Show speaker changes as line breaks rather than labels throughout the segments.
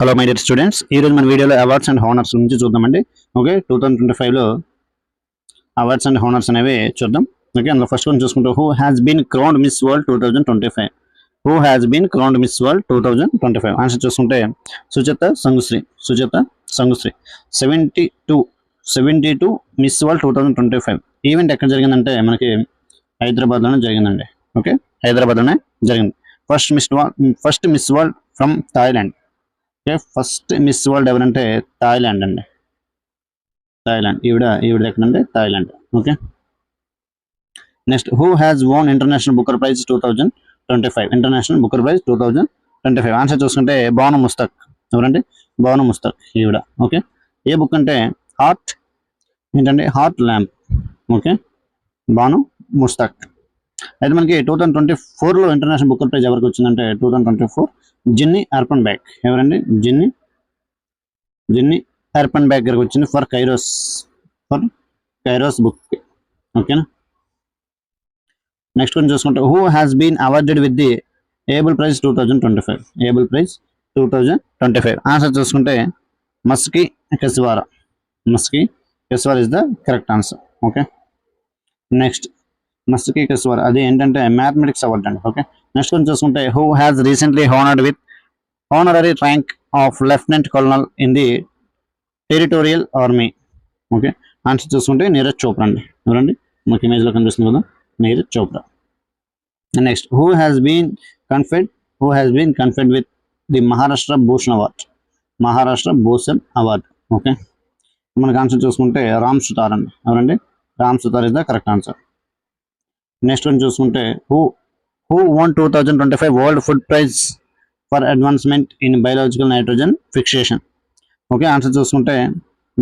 Hello my dear students, ఈరోజు మన వీడియోలో అవార్డ్స్ అండ్ హానర్స్ గురించి చూద్దామండి. ఓకే, 2025లో అవార్డ్స్ అండ్ హానర్స్ అనేవి చూద్దాం. ఓకే, అందులో ఫస్ట్ వన్ చూసుకుంటే who has been crowned Miss World 2025. Who has been crowned Miss World 2025 answer చూసుకుంటే Suchata Chuangsri. 72 Miss World 2025 event ఎక్కడ జరిగిందంటే మనకి హైదరాబాద్లోనే జరిగిందండి. ఓకే, హైదరాబాద్లోనే జరిగింది. First Miss World from Thailand. Okay, first Miss World ఎవరంటే థాయిలాండ్ అండి. థాయిలాండ్ ఈవిడ ఎక్కడంటే Thailand. Okay, next who has won international booker prize 2025. International booker prize 2025 answer చూసుకుంటే బాను ముస్తక్. ఎవరంటే బాను ముస్తక్ ఈవిడ. ఓకే, ఏ బుక్ అంటే heart heart lamp. Okay, Banu Mushtaq. అయితే మనకి 2024లో ఇంటర్నేషనల్ బుకర్ ప్రైజ్ ఎవరికి వచ్చిందంటే 2024 జిన్నీ అర్పన్ బ్యాగ్. ఎవరండి? జిన్నీ అర్పన్ బ్యాగ్ గారికి వచ్చింది ఫర్ కైరోస్ బుక్. ఓకేనా, నెక్స్ట్ కొంచెం చూసుకుంటే who has been awarded with the Abel prize 2025. Abel prize 2025 answer చూసుకుంటే Masaki Kashiwara is the correct answer. Okay, next Masaki Kashiwara అది ఏంటంటే mathematics award అండి. ఓకే, నెక్స్ట్ కొంచెం చూసుకుంటే who has recently honoured with honorary rank of lieutenant colonel in the territorial army. Okay, answer చూసుకుంటే నీరజ్ చోప్రా అండి. ఎవరండి? మనకి ఇమేజ్లో కనిపిస్తుంది కదా, Neeraj Chopra. Next who has been conferred with the Maharashtra Bhushan award. Okay, మనకి ఆన్సర్ చూసుకుంటే రామ్ సుతార్ అండి. ఎవరండి? Ram Sutar is the correct answer. Next one చూసుకుంటే who won 2025 world food prize for advancement in biological nitrogen fixation. Okay, answer చూసుకుంటే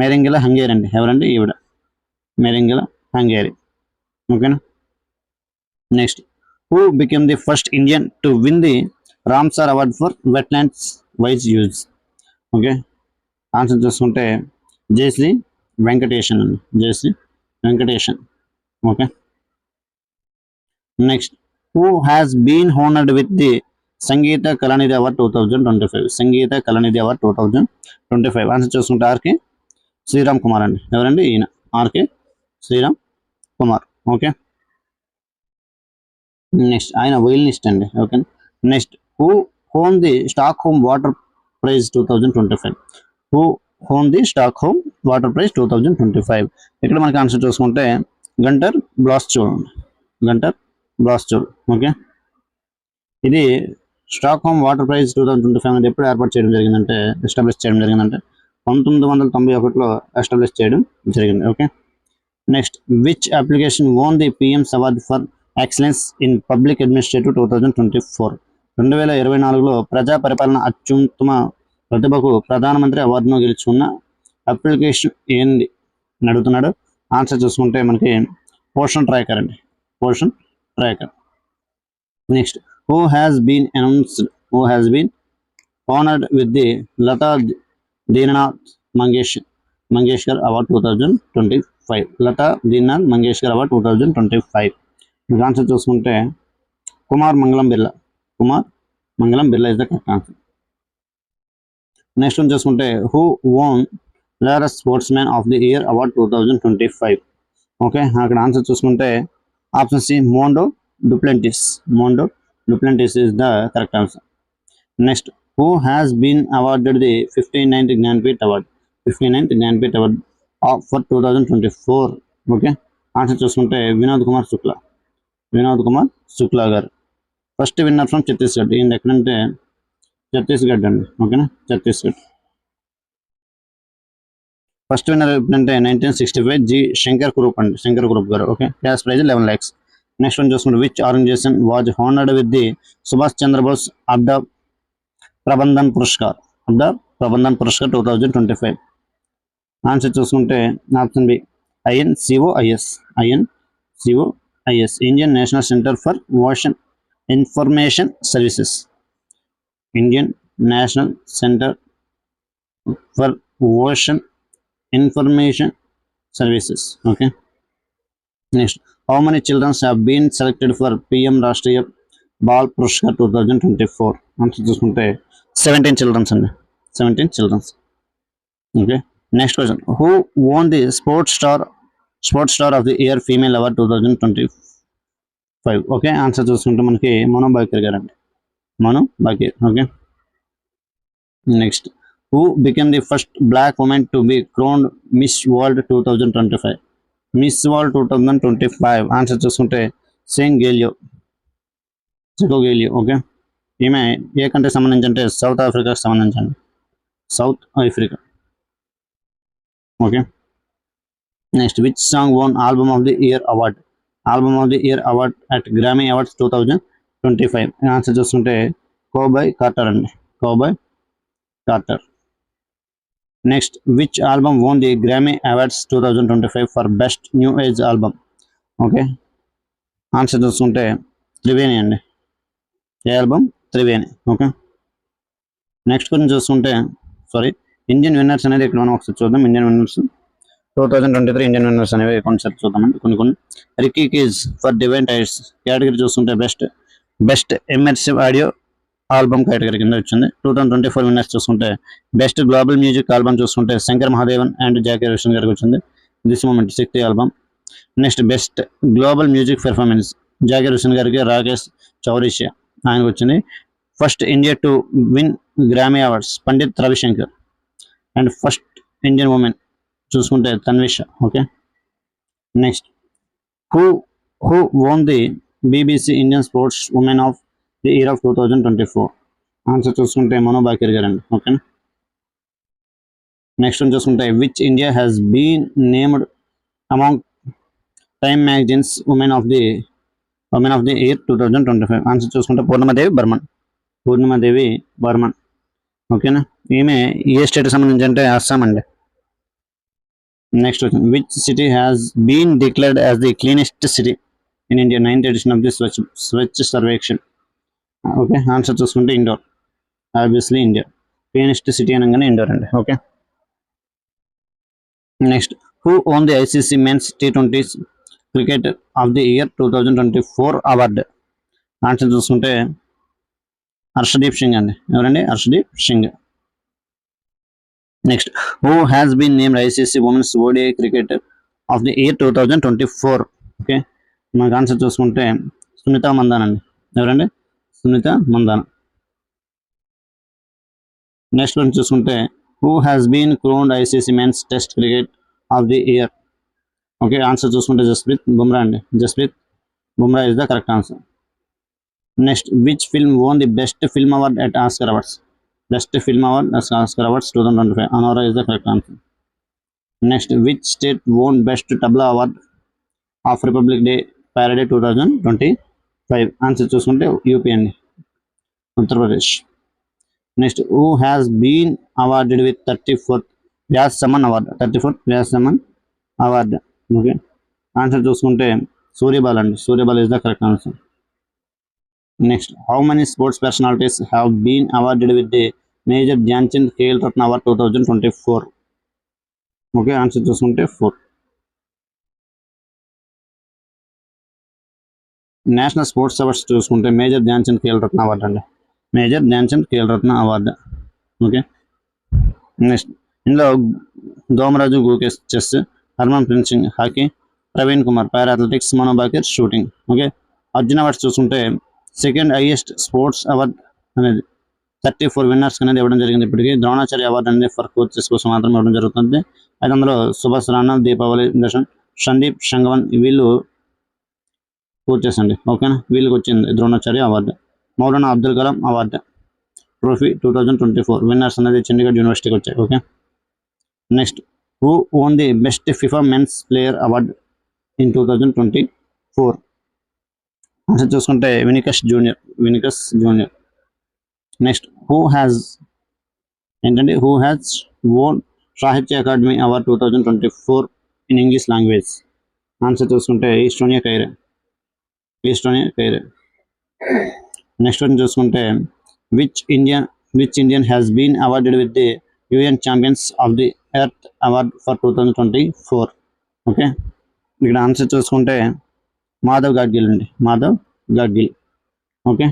మెరింగిల హంగేరి అండి. ఎవరండి? ఈవిడ Mariangela Hungria. ఓకేనా, next who became the first Indian to win the Ramsar award for wetlands wise use. Okay, answer చూసుకుంటే జయశ్రీ వెంకటేషన్ అండి. Jayashree Venkatesan. Okay, next who has been honoured with the Sangeetha Kalanidhi award 2025. Sangeetha Kalanidhi award 2025 answer చూసుకుంటే R K Shriram Kumar అండి. ఎవరండి? ఈయన R K Shriram Kumar. Okay, next ఆయన violinist అండి. Okay, next who won the Stockholm water prize 2025. Who won the Stockholm water prize 2025 ఇక్కడ మనకి answer చూసుకుంటే Gunter Bloschl. Okay, ఇది స్టాక్ హోమ్ వాటర్ ప్రైజ్ 2025 అనేది ఎప్పుడు ఎస్టాబ్లిష్ చేయడం జరిగిందంటే 1991లో ఎస్టాబ్లిష్ చేయడం జరిగింది. Okay, next which application own the PM's award for excellence in public administrative 2024. 2024లో ప్రజా పరిపాలన అత్యుత్తమ ప్రతిభకు ప్రధానమంత్రి అవార్డును గెలుచుకున్న అప్లికేషన్ ఏంది అని అడుగుతున్నాడు. ఆన్సర్ చూసుకుంటే మనకి పోషన్ ట్రాకర్ అండి. Poshan tracker. Next who has been honored with the Lata Deenanath Mangeshkar Award 2025. Lata Deenanath Mangeshkar Award 2025 మీకు ఆన్సర్ చూసుకుంటే Kumar Mangalam Birla is the correct answer. Next one చూసుకుంటే who won Laureus sportsmen of the year award 2025. Okay, అక్కడ answer చూసుకుంటే option C Mondo Duplantis is the correct answer. Next, who has been awarded the 59th Gnanpith Award for 2024? Okay, answer చూసుకుంటే వినోద్ కుమార్ శుక్లా గారు. First winner from Chhattisgarh. ఈయన ఎక్కడంటే ఛత్తీస్గఢ్ అండి. ఓకేనా, Chhattisgarh. First winner ఎప్పుడంటే 1965 G Shankar Kurup గారు. Okay, cash prize 11 lakhs. Next one చూసుకుంటే which organisation was honoured with the Subhash Chandra Bose Aapda Prabandhan Puraskar 2025. Answer చూసుకుంటే option B INCOIS. Indian national centre for ocean information services. Indian national centre for ocean information services. Okay, next how many children have been selected for PM Rashtriya Bal Purushkar 2024? Answer చూసుకుంటే 17 children అండి. 17 children. Okay. Next question. Who won the Sports Star of the Year Female Award 2025? Okay. Answer చూసుకుంటే మనకి మను బాకర్ గారు అండి. మను Bakar. Okay. Next. Who became the first black woman to be crowned Miss World 2025? Miss World 2025. Answer చూసుకుంటే సెంగేలియో. Okay. ఈమె ఏ కంట్రీకి సంబంధించి అంటే సౌత్ ఆఫ్రికాకి సంబంధించండి. South Africa. Okay. Next which song won album of the year award? Album of the year award at Grammy awards 2025. Answer చూస్తుంటే కోబాయ్ కార్టర్ అండి. Cowboy Carter. Next which album won the Grammy awards 2025 for best new age album? Okay. Answer చూసుకుంటే త్రివేణి అండి. ఏ album? Triveni. Okay. Next గురించి చూసుకుంటే Indian winners అనేది ఇక్కడ మనం ఒకసారి చూద్దాం. ఇండియన్ విన్నర్స్ 2023 ఇండియన్ విన్నర్స్ అనేవి కొన్నిసారి చూద్దామండి. కొన్ని Ricky Kej for divine tides category చూసుకుంటే best immersive audio album category కింద వచ్చింది. 2024 విన్నర్స్ చూసుకుంటే బెస్ట్ గ్లోబల్ మ్యూజిక్ ఆల్బమ్ చూసుకుంటే శంకర్ మహాదేవన్ అండ్ జాకీ రోషన్ గారికి వచ్చింది this moment Shakti album. Next best global music performance Zakir Hussain గారికి రాకేష్ చౌరిషియా ఆయనకు వచ్చింది. First India to win Grammy awards Pandit Ravi Shankar. And first Indian women చూసుకుంటే Tanvi Shah. Okay. Next who won the BBC Indian sports women of the year of 2024? Answer చూసుకుంటే మను బాకర్ గారు అండి. ఓకేనా. Next one చూసుకుంటే which India has been named among time magazines women of the year 2025? Answer చూసుకుంటే పూర్ణిమాదేవి బర్మన్. ఓకేనా. ఈమె ఏ స్టేట్కి సంబంధించి అంటే అస్సాం అండి. నెక్స్ట్ వచ్చింది which city has been declared as the cleanest city in India 9th edition of the Swachh Survekshan? Okay. Answer చూసుకుంటే Indore. Obviously India. Cleanest city అనగానే ఇండోర్ అండి. Okay. Next who won the ICC men's T20 cricket of the year 2024 award? Answer చూసుకుంటే హర్షదీప్ సింగ్ అండి. ఎవరండి? Arshdeep Singh. Next who has been named ICC women's ODI cricketer of the year 2024? Okay. మనకు answer చూసుకుంటే సునీతా మందాన్ అండి. ఎవరండి? Smriti Mandhana. Next one చూసుకుంటే who has been crowned ICC men's test cricket of the year? Okay. Answer చూసుకుంటే జస్ప్రీత్ బుమ్రా అండి. Jasprit Bumrah is the correct answer. Next which film won the best film award at Oscar awards? Best film award Oscar awards 2025. Anora is the correct answer. Next which state won best tableau award of Republic Day parade 2025? Answer చూసుకుంటే UP అండి. Uttar Pradesh. Next who has been awarded with 34th Vyas Samman award? Okay. Answer చూసుకుంటే సూర్యబాల్ అండి. Suryabala is the correct answer. Next how many sports personalities have been awarded with the major Dhyan Chand Khel Ratna award 2024? Okay. Answer చూసుకుంటే 4. National sports awards చూసుకుంటే major Dhyan Chand Khel Ratna award అండి. Major Dhyan Chand Khel Ratna award. Okay. Next ఇందులో Dommaraju Gukesh chess, Harmanpreet Singh hockey, Praveen Kumar పారా athletics, Manu Bhaker shooting. Okay. Arjuna awards చూసుకుంటే second highest sports award అనేది 34 winners అనేది ఇవ్వడం జరిగింది. ఇప్పటికీ ద్రోణాచార్య అవార్డు అనేది ఫర్ కోచెస్ కోసం మాత్రం ఇవ్వడం జరుగుతుంది. అయితే అందులో సుభాష్ రాణా, దీపావళి దర్శన్, సందీప్ సంగవన్ వీళ్ళు కోచెస్ అండి. ఓకేనా. వీళ్ళకి వచ్చింది Dronacharya award. Maulana Abdul Kalam award trophy 2024 winners అనేది చండీగఢ్ యూనివర్సిటీకి వచ్చాయి. Okay. Next who won the best FIFA men's player award in 2024? Answer చూసుకుంటే Vinicius junior. Next who has won Sahitya Akademi award 2024 in English language? Answer చూసుకుంటే ఈస్టోనియా కైరే. నెక్స్ట్ వన్ చూసుకుంటే which Indian has been awarded with the UN champions of the earth award for 2024? Okay. ఇక్కడ answer చూసుకుంటే మాధవ్ గాడ్గిల్ అండి. Okay.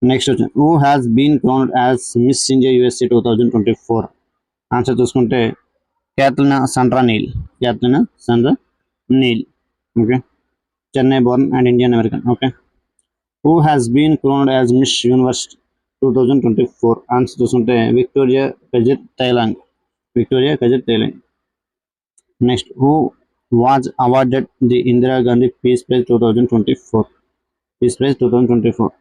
Next వచ్చి who has been crowned as Miss India USA 2024. Answer చూసుకుంటే Katherina Sandra Neil. Katherina Sandra Neil. Okay, Chennai born and Indian American. Okay, who has been crowned as Miss Universe 2024. Answer చూసుకుంటే Victoria Kjaer Thailand. Victoria Kjaer Thailand. Next who was awarded the Indira Gandhi peace prize 2024. Peace prize 2024.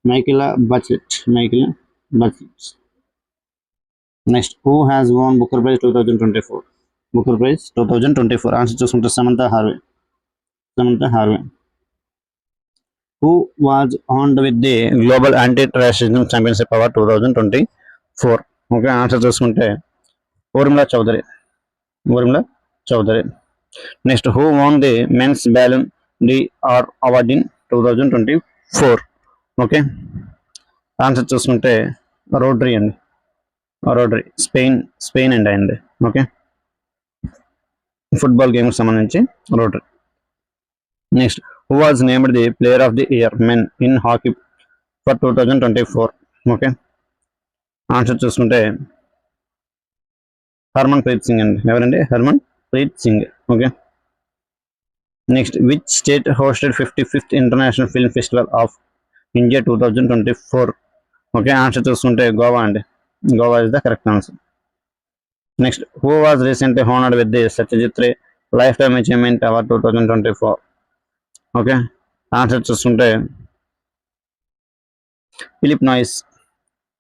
Michelle Bachelet. Michelle Bachelet. Next who has won booker prize 2024. Booker prize 2024. Answer చూసుకుంటే Samantha Harvey. Samantha Harvey. Who was honoured with the global anti racism championship award 2024. Okay, answer చూసుకుంటే Urmila Chaudhary. Urmila Chaudhary. Next who won the men's Ballon d'Or award in 2024. Okay, answer చూసుకుంటే Rodri అండి. రోడ్రీ, Spain అండి అయింది. Okay, football గేమ్కి సంబంధించి Rodri. Next who was named the player of the year men in hockey for 2024. Okay, answer చూసుకుంటే Harmanpreet Singh అండి. ఎవరండి? Harmanpreet Singh. Okay, next which state hosted 55th international film festival of India 2024. Okay, answer చూసుకుంటే గోవా అండి. Goa is the correct answer. Next who was recently honoured with the Satyajit Ray lifetime achievement award 2024. Okay, answer చూసుకుంటే Philip noise.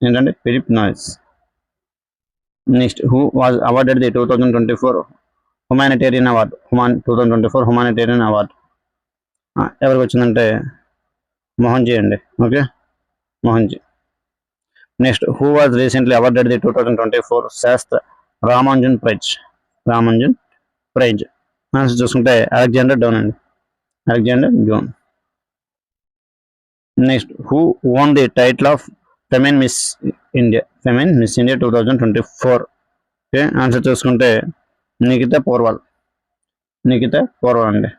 ఏంటంటే Philip Noyce. Next who was awarded the 2024 humanitarian award. 2024 humanitarian award ఎవరికి వచ్చిందంటే మోహన్జీ అండి. Okay, Mohanji. Next who was recently awarded the 2024 SASTRA Ramanujan prize. Ramanujan prize. Answer చూసుకుంటే Alexander Dunn అండి. Alexander Jon. Next who won the title of Femina Miss India. Femina Miss India 2024. Okay, answer చూసుకుంటే నిఖితా పోర్వాల్. నిఖితా పోర్వాల్ అండి.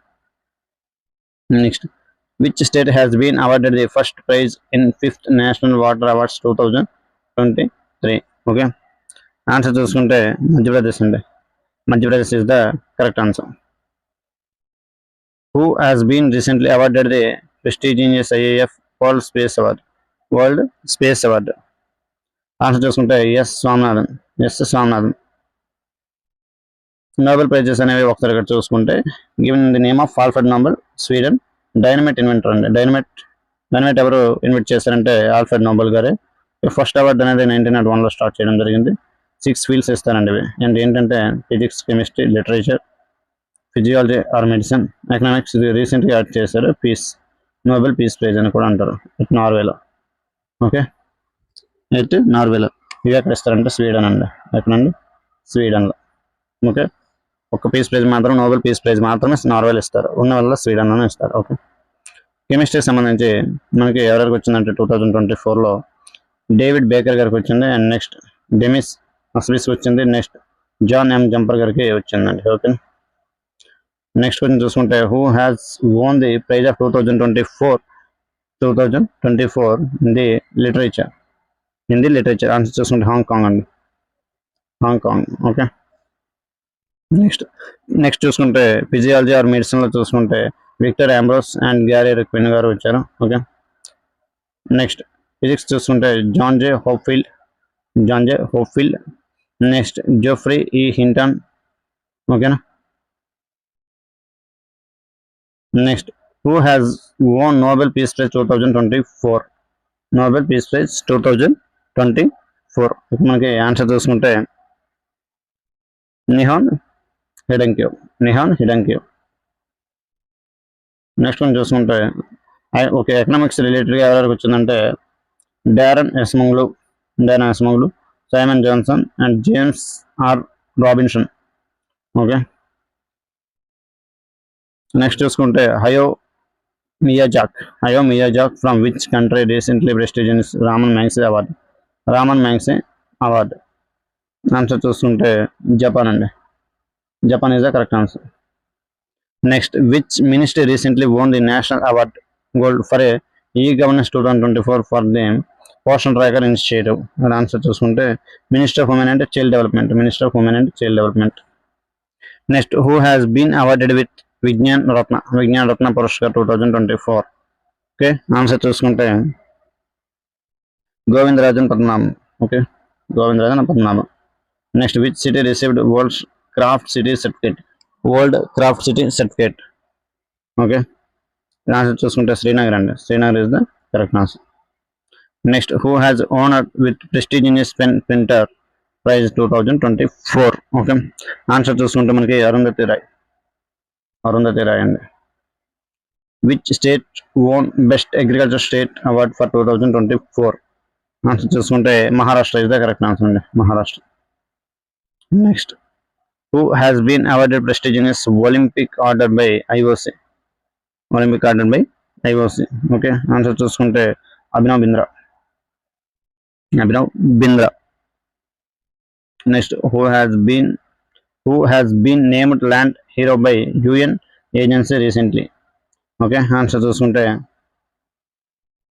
Next which state has been awarded the first praise in 5th national water awards 2023. Okay, answer చూసుకుంటే మధ్యప్రదేశ్ అండి. Madhya Pradesh is the correct answer. Who has been recently awarded the prestigious IAF world space award. World space award. Answer చూసుకుంటే S Swaminathan. S Swaminathan. Nobel prizes అనేవి ఒకసారి ఇక్కడ చూసుకుంటే given the name of Alfred Nobel, Sweden. Dynamite inventor అండి. Dynamite ఎవరు invent చేశారంటే Alfred Nobel గారే. First award అనేది 1901లో స్టార్ట్ చేయడం జరిగింది. 6 ఫీల్డ్స్ ఇస్తారండి ఇవి. అండ్ ఏంటంటే physics, chemistry, literature, physiology are medicine, economics. ఇది రీసెంట్గా యాడ్ చేశారు. పీస్, నోబెల్ పీస్ ప్రైజ్ అని కూడా అంటారు. నార్వేలో. ఓకే, అయితే నార్వేలో. ఇవి ఎక్కడ ఇస్తారంటే స్వీడన్ అండి. ఎక్కడండి? స్వీడన్లో. ఓకే, ఒక పీస్ ప్రైజ్ మాత్రం, నోబెల్ పీస్ ప్రైజ్ మాత్రమే నార్వేలో ఇస్తారు. ఉన్న వల్ల స్వీడన్లోనే ఇస్తారు. ఓకే, కెమిస్ట్రీకి సంబంధించి మనకి ఎవరికి వచ్చిందంటే 2024లో డేవిడ్ బేకర్ గారికి వచ్చింది. అండ్ నెక్స్ట్ డెమిస్ అస్విస్ వచ్చింది. నెక్స్ట్ జాన్ ఎం జంపర్ గారికి వచ్చిందండి. ఓకే, నెక్స్ట్ క్వశ్చన్ చూసుకుంటే who has won the prize of 2024 in the literature. Answer చూసుకుంటే హాంకాంగ్ అండి. హాంకాంగ్. ఓకే, నెక్స్ట్ చూసుకుంటే ఫిజియాలజీ ఆర్ మెడిసిన్లో చూసుకుంటే Victor Ambros and Gary Ruvkun గారు వచ్చారు. ఓకే, నెక్స్ట్ ఫిజిక్స్ చూసుకుంటే John J Hopfield. Next Geoffrey E Hinton. ఓకేనా. Next who has won Nobel peace prize 2024. Nobel peace prize 2024. మనకి answer చూసుకుంటే Nihan హిడెంక్యూ. Next మనం చూసుకుంటే ఓకే, ఎకనామిక్స్ రిలేటెడ్గా ఎవరికి వచ్చిందంటే Daron Acemoglu, Simon Johnson and James R Robinson. Okay, next చూసుకుంటే Hayao Miyazaki from which country recently prestigious Ramon Magsaysay award. Answer చూసుకుంటే Japan అండి. Japan is the correct answer. Next which ministry recently won the national award gold for e-governance 2024 for the Poshan tracker initiative. Answer చూసుకుంటే minister of women and child development. Minister of women and child development. Next who has been awarded with Vigyan Ratna Puraskar 2024. Okay, answer చూసుకుంటే Govindarajan Padmanabhan. Okay, Govindarajan Padmanabhan. Next which city received world craft city certificate. Okay, answer చూసుకుంటే శ్రీనగర్ అండి. Srinagar is the correct answer. Next who has honoured with prestigious PEN Pinter prize 2024. Okay, answer చూసుకుంటే మనకి అరుంధతి రాయ్ అండి. Which state won best agriculture state award for 2024. Answer చూసుకుంటే Maharashtra is the correct answer అండి, Maharashtra. Next who has been awarded prestigious Olympic order by IOC. Okay, answer చూసుకుంటే Abhinav Bindra. Next who has been named land hero by UN agency recently. Okay, answer చూసుకుంటే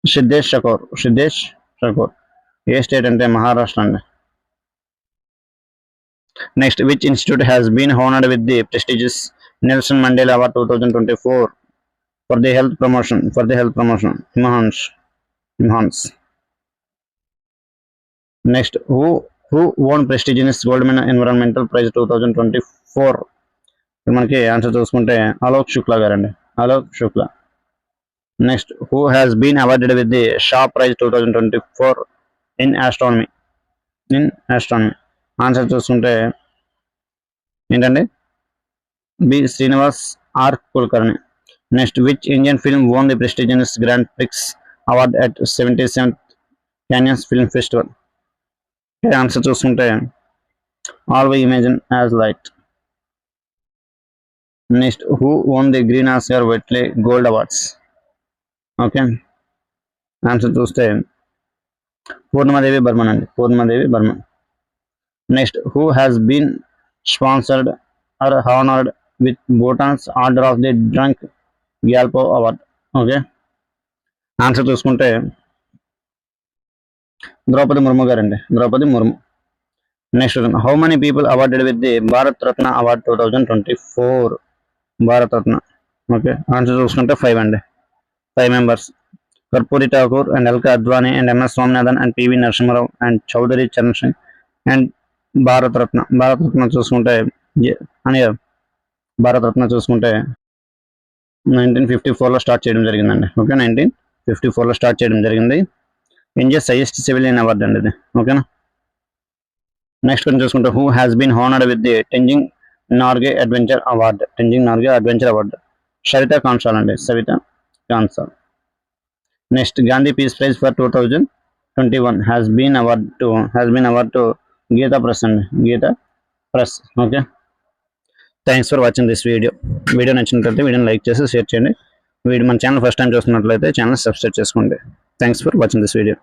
సిద్ధేష్ ఠాకూర్. ఏ state అంటే మహారాష్ట్ర అండి. Next which institute has been honoured with the prestigious Nelson Mandela award 2024 for the health promotion. హిమాన్స్. Next who won prestigious gold medal environmental prize 2024. మనకి answer చూసుకుంటే అలోక్ శుక్లా గారండి, Alok Shukla. Next who has been awarded with the Shaw prize 2024 in astronomy. Answer చూసుకుంటే ఏంటండి B Srinivas R Kulkarni. Next which Indian film won the prestigious grand prix award at 77th Cannes film festival. Answer చూసుకుంటే all we imagine as light. Next who won the green Oscar Whitley gold awards. Okay, answer చూస్తే Purnima Devi Barman. Next who has been sponsored or honoured with Bhutan's order of the Druk Gyalpo award. Okay, answer చూసుకుంటే Draupadi Murmu. Next how many people awarded with the Bharat Ratna award 2024. Bharat Ratna. Okay, answer చూసుకుంటే 5 members. Karpoori Thakur and L K Advani and MS Swaminathan and PV Narasimha Rao and Chaudhary Charan Singh and Bharat Ratna చూసుకుంటే 1954లో start చేయడం జరిగిందండి. Okay, 1954లో start చేయడం జరిగింది. India's highest civilian award అండి ఇది. ఓకేనా. నెక్స్ట్ కొంచెం చూసుకుంటే who has been honoured with the Tenzing Norgay adventure award. Savita Kanswal. Next Gandhi peace prize for 2021 has been award to Gita Press. Okay, thanks for watching this video నచ్చినట్లయితే వీడియోని లైక్ చేసి షేర్ చేయండి. మన ఛానల్ ఫస్ట్ టైం చూస్తున్నట్లయితే ఛానల్ సబ్స్క్రైబ్ చేసుకోండి. Thanks for watching this video.